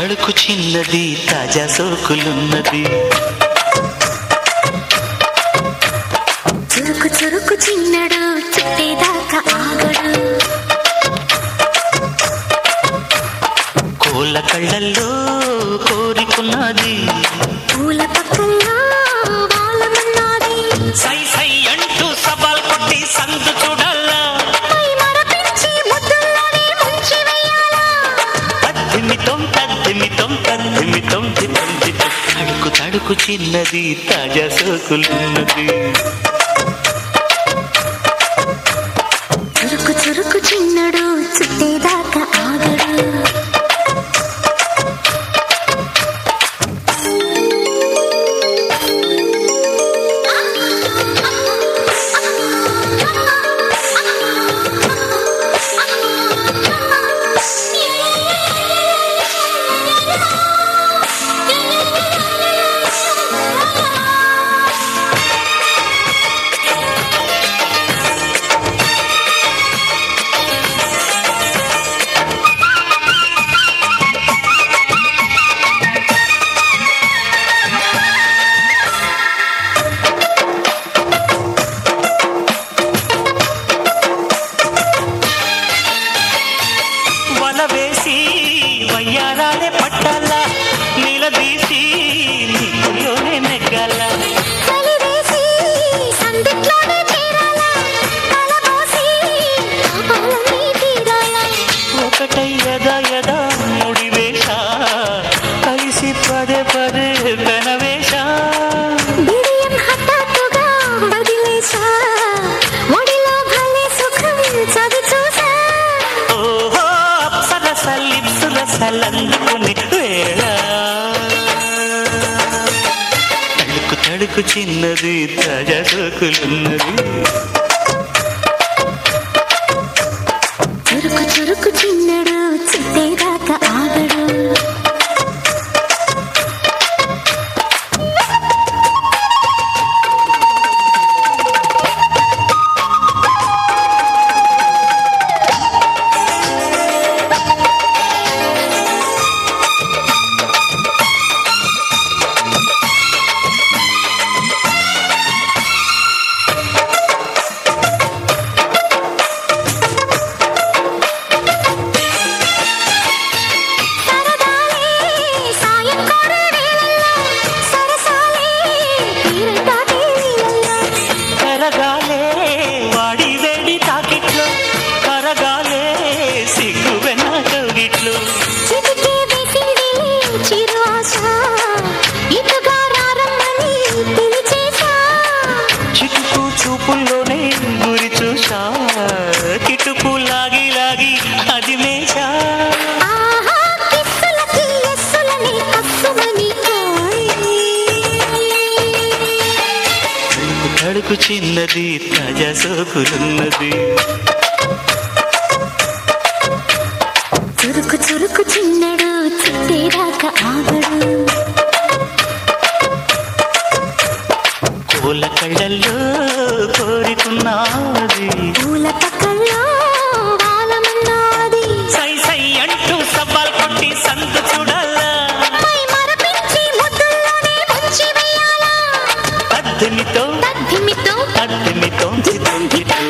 తడుకు చిన్నది తాజా సోకులున్నది. చురుకు చురుకు చిన్నడు చుట్టేదాకా ఆగడు. కోళ్ళ కళ్ళల్లో కోరికున్నది. పూల పక్కల్లో వాలమన్నది. సై సై అంటూ సవాల్ కొట్టి సందు చూడాలా. పై మరపించి ముద్దుల్లోనే ముంచి వెయ్యాలా. తద్దిమితం తద్దిమితం తద్దిమితం తితం తితం. తడుకు తడుకు చిన్నది తాజా సోకులున్నది. చురుకు చురుకు చిన్నడు చుట్టేదాకా ఆగడు. వేసి వయ్యారాలే పట్టాలా. నిలదీసి నీలోనే నెగ్గాల. చలివేసి సందిట్లోనే చేరాలా. తలపోసి పాపాలన్నీ తీరాలా. ఒకటై యదా యదా ముడివేష కలిసి పదే పదే కనవేష. బిడియం హఠాత్తుగా వదిలేసా. ఒడిలో భలే సుఖం చవి చూసా. ఓహో అప్సరస లిప్సుల సలందుకుని వేళ. తడుకు తడుకు చిన్నది తాజా సోకులున్నది. చురుకు చురుకు చిన్నడు చుట్టేదాకా ఆగడు. కరగాలే వాడి వేడి తాకిట్లో. కరగాలే సిగ్గు వెన్న కౌగిట్లో. చిటికే వేసిందిలే చిరు ఆశ. ఇటుగా రారమ్మని పిలిచేశా. చిటుకు చూపుల్లోనే గురి చూసా. కిటుకు లాగి లాగి అది మేషా. ఆహా కిస్సులకి ఎస్సులని కస్సుమని తడుకు తడుకు చిన్నది తాజా సోకులున్నది. చురుకు చురుకు చిన్నడు చుట్టేదాకా ఆగడు. కోళ్ళ కళ్ళల్లో కోరికున్నది. పూల పక్కల్లో వాలమన్నది. సై సై అంటూ సవాల్ కొట్టి సందు చూడాలా. పై మరపించి ముద్దుల్లోనే ముంచి వెయ్యాలా. తద్దిమితో తద్దిమితో తద్దిమితో తితం తితం.